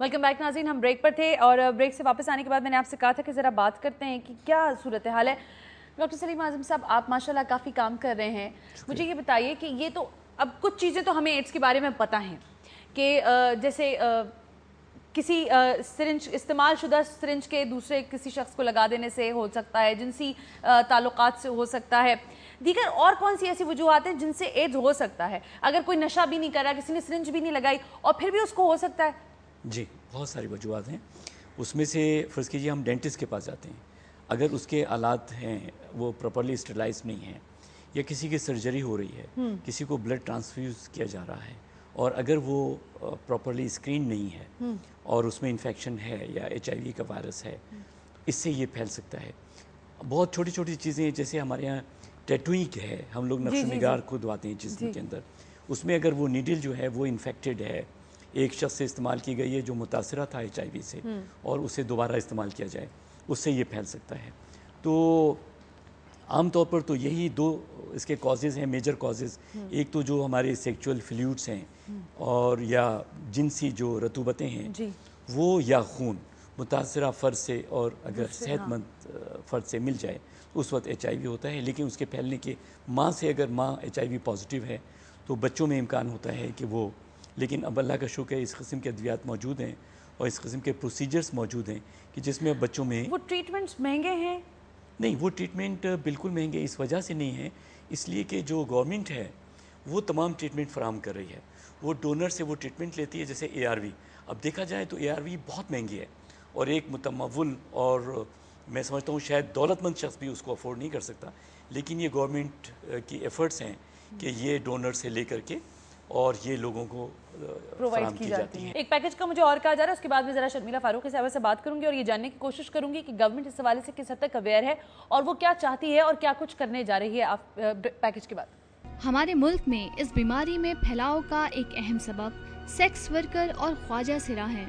Welcome back नाज़रीन, हम break पर थे और ब्रेक से वापस आने के बाद मैंने आपसे कहा था कि ज़रा बात करते हैं कि क्या सूरत हाल है। डॉक्टर सलीम आज़म साहब, आप माशाल्लाह काफ़ी काम कर रहे हैं, मुझे ये बताइए कि ये तो अब कुछ चीज़ें तो हमें एड्स के बारे में पता हैं कि जैसे किसी सिरिंज इस्तेमाल शुदा सिरिंज के दूसरे किसी शख्स को लगा देने से हो सकता है, जिनसी ताल्लुकात से हो सकता है, दीगर और कौन सी ऐसी वजूहात हैं जिनसे एड्स हो सकता है? अगर कोई नशा भी नहीं कर रहा, किसी ने सिरिंज भी नहीं लगाई और फिर भी उसको हो सकता है? जी, बहुत सारी वजूहात हैं। उसमें से फ़र्ज़ कीजिए हम डेंटिस्ट के पास जाते हैं, अगर उसके आलात हैं वो प्रॉपर्ली स्टरलाइज नहीं हैं या किसी की सर्जरी हो रही है, किसी को ब्लड ट्रांसफ्यूज़ किया जा रहा है और अगर वो प्रॉपर्ली स्क्रीन नहीं है और उसमें इन्फेक्शन है या HIV का वायरस है, इससे ये फैल सकता है। बहुत छोटी छोटी चीज़ें जैसे हमारे यहाँ टैटूइंग है, हम लोग नक्श निगार खुदवाते हैं जिस्म के अंदर, उसमें अगर वो नीडल जो है वो इन्फेक्टेड है, एक शख्स से इस्तेमाल की गई है जो मुतासरा था HIV से और उसे दोबारा इस्तेमाल किया जाए, उससे ये फैल सकता है। तो आम तौर पर तो यही दो इसके कॉजेज़ हैं, मेजर कॉजेज़। एक तो जो हमारे सेक्सुअल फ्लूइड्स हैं और या जिनसी जो रतूबतें हैं वो, या खून मुतासरा फ़र्द से और अगर सेहतमंद फ़र्द से मिल जाए तो उस वक्त HIV होता है। लेकिन उसके फैलने के माँ से, अगर माँ HIV पॉजिटिव है तो बच्चों में इम्कान होता है कि वो, लेकिन अब अल्लाह का शुक्र है इस किस्म के अद्वियात मौजूद हैं और इस किस्म के प्रोसीजर्स मौजूद हैं कि जिसमें बच्चों में वो ट्रीटमेंट्स महंगे हैं? नहीं, वो ट्रीटमेंट बिल्कुल महंगे इस वजह से नहीं है, इसलिए कि जो गवर्नमेंट है वो तमाम ट्रीटमेंट फराहम कर रही है। वो डोनर से वो ट्रीटमेंट लेती है, जैसे ARV। अब देखा जाए तो ARV बहुत महंगी है और एक मुतमव्वुल और मैं समझता हूँ शायद दौलतमंद शख्स भी उसको अफोर्ड नहीं कर सकता। लेकिन ये गवर्नमेंट की एफ़र्ट्स हैं कि ये डोनर से लेकर के और ये लोगों को प्रोवाइड की जाती है। एक पैकेज का मुझे और कहा जा रहा है, उसके बाद में ज़रा शर्मिला फारूकी साहब से बात करूंगी और ये जानने की कोशिश करूंगी कि गवर्नमेंट इस हवाले से किस हद तक अवेयर है और वो क्या चाहती है और क्या कुछ करने जा रही है पैकेज के बाद। हमारे मुल्क में इस बीमारी में फैलाव का एक अहम सबब सेक्स वर्कर और ख्वाजा सिरा है।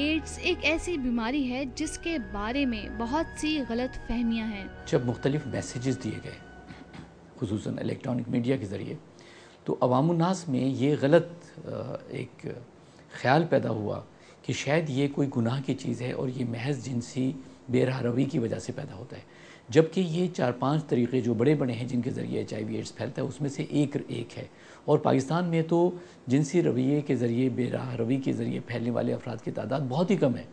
एड्स एक ऐसी बीमारी है जिसके बारे में बहुत सी गलत फहमियाँ हैं। जब मुख्तलिफ मैसेजेस दिए गए खुसूसन इलेक्ट्रॉनिक मीडिया के ज़रिए, तो अवामुन्नास में ये गलत एक ख़्याल पैदा हुआ कि शायद ये कोई गुनाह की चीज़ है और ये महज जिनसी बेरहरवी की वजह से पैदा होता है, जबकि ये 4-5 तरीक़े जो बड़े बड़े हैं जिनके ज़रिए HIV एड्स फैलता है उसमें से एक है। और पाकिस्तान में तो जिनसी रवैये के ज़रिए, बेरहरवी के ज़रिए फैलने वाले अफराद की तादाद बहुत ही कम है।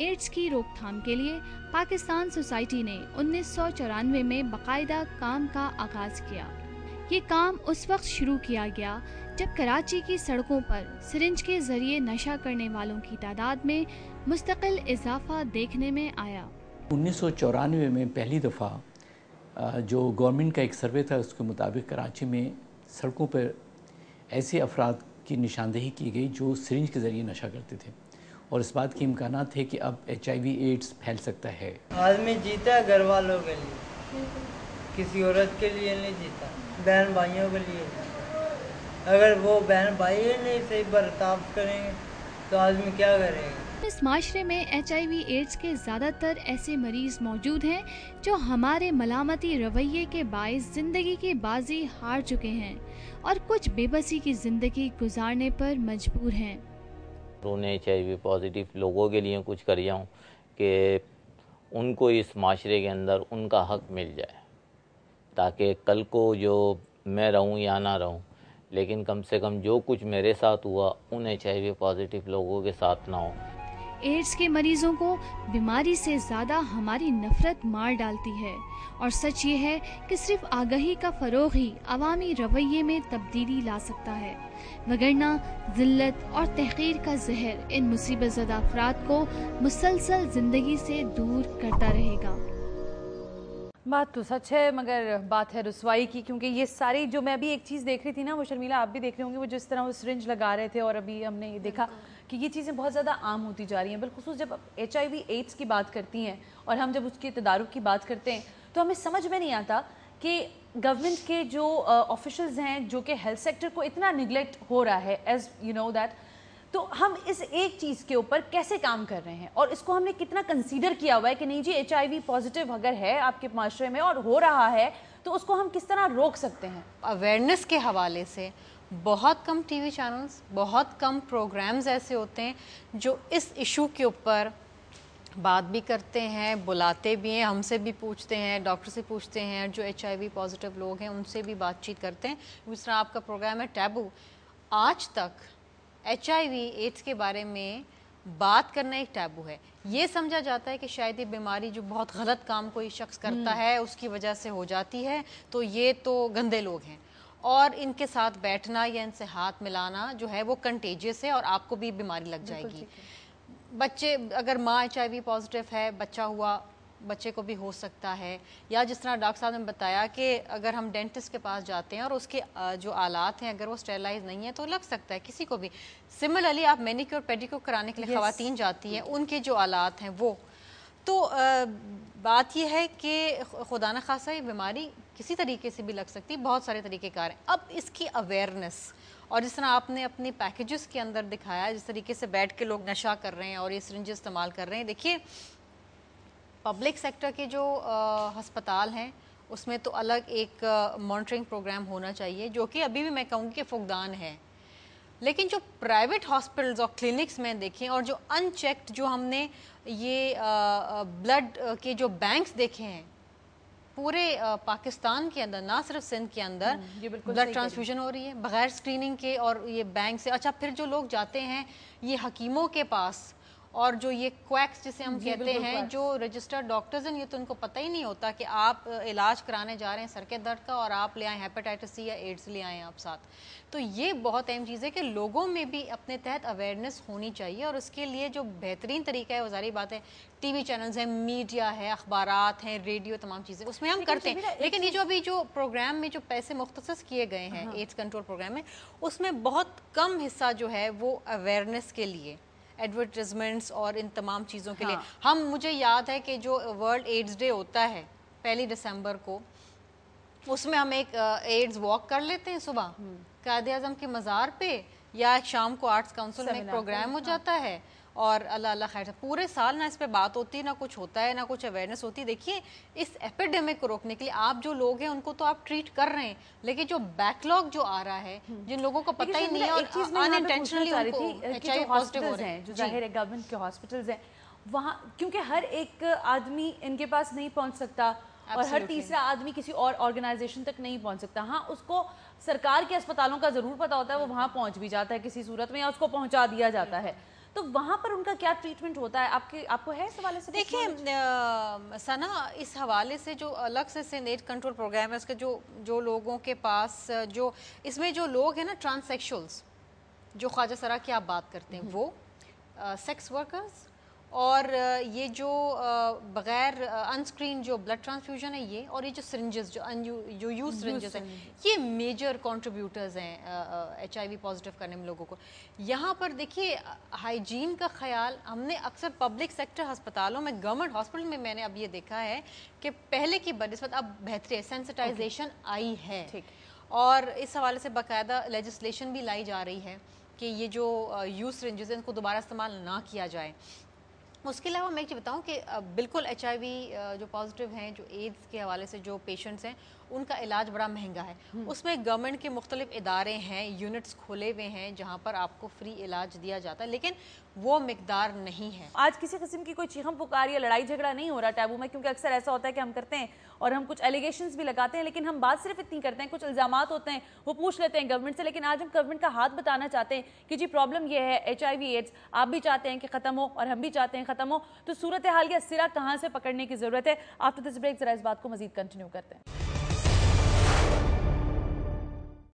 एड्स की रोकथाम के लिए पाकिस्तान सोसाइटी ने 1994 में बाकायदा काम का आगाज़ किया। ये काम उस वक्त शुरू किया गया जब कराची की सड़कों पर सिरिंज के ज़रिए नशा करने वालों की तादाद में मुस्तकिल इजाफा देखने में आया। 1994 में पहली दफ़ा जो गवर्नमेंट का एक सर्वे था उसके मुताबिक कराची में सड़कों पर ऐसे अफराद की निशानदेही की गई जो सिरिंज के ज़रिए नशा करते थे और इस बात के इम्कानात थे कि अब HIV एड्स फैल सकता है। आदमी जीता है घर वालों के लिए, किसी औरत के लिए नहीं जीता, बहन भाइयों के लिए। अगर वो बहन भाई नहीं सही बर्ताव करेंगे तो आदमी क्या करेगा। इस माशरे में HIV एड्स के ज़्यादातर ऐसे मरीज मौजूद हैं जो हमारे मलामती रवैये के बाइस ज़िंदगी की बाजी हार चुके हैं और कुछ बेबसी की ज़िंदगी गुजारने पर मजबूर हैं। उन्हें HIV पॉजिटिव लोगों के लिए कुछ कर जाऊँ कि उनको इस माशरे के अंदर उनका हक मिल जाए, ताकि कल को जो मैं रहूँ या ना रहूँ, लेकिन कम से कम जो कुछ मेरे साथ हुआ उन HIV पॉजिटिव लोगों के साथ ना हो। एड्स के मरीजों को बीमारी से ज़्यादा हमारी नफरत मार डालती है और सच ये है कि सिर्फ आगाही का फ़रोग़ ही अवामी रवैये में तब्दीली ला सकता है, वगरना ज़िल्लत और तहक़ीर का जहर इन मुसीबत ज़दा अफराद को मुसलसल ज़िंदगी से दूर करता रहेगा। बात तो सच है, मगर बात है रुसवाई की, क्योंकि ये सारी जो मैं अभी एक चीज़ देख रही थी ना, वो शर्मिला आप भी देख रहे होंगे, वो जिस तरह वो सिरिंज लगा रहे थे और अभी हमने ये देखा कि ये चीज़ें बहुत ज़्यादा आम होती जा रही हैं। बिलखुसूस जब HIV एड्स की बात करती हैं और हम जब उसके तदारुक की बात करते हैं तो हमें समझ में नहीं आता कि गवर्नमेंट के जो ऑफिशल्स हैं, जो कि हेल्थ सेक्टर को इतना निगलेक्ट हो रहा है, एज यू नो दैट, तो हम इस एक चीज़ के ऊपर कैसे काम कर रहे हैं और इसको हमने कितना कंसीडर किया हुआ है कि नहीं जी HIV पॉजिटिव अगर है आपके माशरे में और हो रहा है तो उसको हम किस तरह रोक सकते हैं। अवेयरनेस के हवाले से بہت کم ٹی وی چینلز، بہت کم پروگرامز ایسے ہوتے ہیں جو اس ایشو کے اوپر بات بھی کرتے ہیں، بلاتے بھی ہیں، ہم سے بھی پوچھتے ہیں، ڈاکٹر سے پوچھتے ہیں، جو HIV پازیٹیو لوگ ہیں ان سے بھی بات چیت کرتے ہیں. جس طرح آپ کا پروگرام ہے ٹیبو، آج تک HIV ایڈس کے بارے میں بات کرنا ایک ٹیبو ہے. یہ سمجھا جاتا ہے کہ شاید یہ بیماری جو بہت غلط کام کوئی شخص کرتا ہے اس کی وجہ سے ہو جاتی ہے، تو یہ تو گندے لوگ ہیں، اور ان کے ساتھ بیٹھنا یا ان سے ہاتھ ملانا جو ہے وہ کنٹیجیس ہے اور آپ کو بھی بیماری لگ جائے گی. بچے اگر ماں HIV پازیٹیو ہے، بچہ ہوا، بچے کو بھی ہو سکتا ہے. یا جس طرح ڈاکٹر صاحب نے بتایا کہ اگر ہم ڈینٹسٹ کے پاس جاتے ہیں اور اس کے جو آلات ہیں اگر وہ اسٹیرلائز نہیں ہیں تو لگ سکتا ہے کسی کو بھی. سملرلی آپ مینیکیور پیڈیکیور کرانے کے لیے خواتین جاتی ہیں، ان کے جو آلات ہیں وہ تو بات یہ ہے کہ خدا نہ خواستہ یہ بیماری کسی طریقے سے بھی لگ سکتی، بہت سارے طریقے کار ہیں. اب اس کی اویئرنیس، اور جس طرح آپ نے اپنی پیکیجز کے اندر دکھایا جس طریقے سے بیٹھ کے لوگ نشہ کر رہے ہیں اور یہ سرنج استعمال کر رہے ہیں. دیکھیے پبلک سیکٹر کے جو ہسپتال ہیں اس میں تو الگ ایک مانیٹرنگ پروگرام ہونا چاہیے جو کہ ابھی بھی میں کہوں گی کہ فقدان ہے. لیکن جو پرائیویٹ ہاسپٹلز اور کلینکس میں دیکھیں اور جو ان چیکڈ جو ہم نے یہ بلڈ کے جو بینکس دیکھے ہیں پورے پاکستان کے اندر، نہ صرف سندھ کے اندر بلڈ ٹرانسفیوژن ہو رہی ہے بغیر سکریننگ کے اور یہ بینک سے. اچھا پھر جو لوگ جاتے ہیں یہ حکیموں کے پاس اور جو یہ کویکس جسے ہم کہتے ہیں جو رجسٹرڈ ڈاکٹرز ہیں، یہ تو ان کو پتہ ہی نہیں ہوتا کہ آپ علاج کرانے جا رہے ہیں سر کے درد کا اور آپ لے آئیں ہیپاٹائٹس سی یا ایڈز لے آئیں آپ ساتھ. تو یہ بہت اہم چیز ہے کہ لوگوں میں بھی اپنے تحت اویئرنیس ہونی چاہیے، اور اس کے لیے جو بہترین طریقہ ہے وہ ظاہری بات ہے ٹی وی چینلز ہیں، میڈیا ہے، اخبارات ہیں، ریڈیو، تمام چیزیں اس میں ہم کرتے ہیں. لیکن یہ جو ابھی جو پروگرام میں جو پیسے مختص کیے گئے ہیں ایڈز کنٹرول پروگرام میں، اس میں بہت کم حصہ جو ہے وہ اویئرنیس کے لیے، ایڈورٹیزمنٹس اور ان تمام چیزوں کے لیے. مجھے یاد ہے کہ جو ورلڈ ایڈز ڈے ہوتا ہے 1 دسمبر کو، اس میں ہم ایک ایڈز واک کر لیتے ہیں صبح قائد اعظم کے مزار پہ، یا شام کو آرٹس کاؤنسل میں ایک پروگرام ہو جاتا ہے، اور اللہ اللہ خیر. پورے سال نہ اس پہ بات ہوتی ہے، نہ کچھ ہوتا ہے، نہ کچھ اویئرنیس ہوتی. دیکھیے اس ایپیڈیمک کو روکنے کے لیے آپ جو لوگ ہیں ان کو تو آپ ٹریٹ کر رہے ہیں، لیکن جو بیک لاگ جو آ رہا ہے جن لوگوں کو پتہ ہی نہیں ہے اور انٹینشنلی ان کو HIV پازیٹیو ہو رہے ہیں، جو ظاہر ہے گورنمنٹ کے ہاسپٹلز ہیں وہاں، کیونکہ ہر ایک آدمی ان کے پاس نہیں پہنچ سکتا اور ہر تیسرا آدمی کسی اور آرگنائزیشن تک نہیں پہنچ سکتا. ہاں اس کو سرکار کے اسپتالوں کا ضرور پتہ ہوتا ہے، وہ وہاں پہنچ بھی جاتا ہے کسی صورت میں یا اس کو پہنچا دیا جاتا ہے. تو وہاں پر ان کا کیا ٹریٹمنٹ ہوتا ہے آپ کو ہے اس حوالے سے؟ دیکھیں ثنا، اس حوالے سے جو الگ سے سینیٹ کنٹرول پروگرام ہے اس کے جو لوگوں کے پاس جو اس میں جو لوگ ہیں نا ٹرانسیکشولز، جو خواجہ سرا کی آپ بات کرتے ہیں، وہ سیکس ورکرز اور یہ جو بغیر انسکرین جو بلڈ ٹرانسفیوژن ہے یہ، اور یہ جو سرنجز جو یوز سرنجز ہیں، یہ میجر کنٹریبیوٹرز ہیں HIV پازیٹیو کرنے میں لوگوں کو. یہاں پر دیکھیے ہائیجین کا خیال ہم نے اکثر پبلک سیکٹر ہسپتالوں میں، گورنمنٹ ہاسپٹل میں میں نے اب یہ دیکھا ہے کہ پہلے کی بنسبت اب بہتری، سینسٹائزیشن آئی ہے، اور اس حوالے سے باقاعدہ لیجسلیشن بھی لائی جا رہی ہے کہ یہ جو یوز سرنجز ہیں ان کو دوبارہ استعمال نہ کیا جائے. اس کے علاوہ میں یہ بتاؤں کہ بالکل HIV جو پازیٹیو ہیں، جو ایڈز کے حوالے سے جو پیشنٹس ہیں ان کا علاج بڑا مہنگا ہے. اس میں گورنمنٹ کے مختلف ادارے ہیں، یونٹس کھولے ہوئے ہیں جہاں پر آپ کو فری علاج دیا جاتا ہے، لیکن وہ مقدار نہیں ہے. آج کسی قسم کی کوئی چیخم پکار یا لڑائی جھگڑا نہیں ہو رہا ٹیبو میں، کیونکہ اکثر ایسا ہوتا ہے کہ ہم کرتے ہیں اور ہم کچھ ایلیگیشنز بھی لگاتے ہیں، لیکن ہم بات صرف اتنی کرتے ہیں، کچھ الزامات ہوتے ہیں وہ پوچھ لیتے ہیں گورنمنٹ سے. لیکن آج ہم گورنمنٹ کا ہاتھ بتانا چاہتے ہیں کہ جی پرابلم یہ ہے HIV ایڈز، آپ بھی چاہتے ہیں کہ ختم ہو اور ہم بھی چاہتے ہیں ختم ہو، تو صورتحال کا سرا کہاں سے پکڑنے کی ضرورت ہے. آفٹر دس بریک ذرا اس بات کو مزید کنٹینیو کرتے ہیں.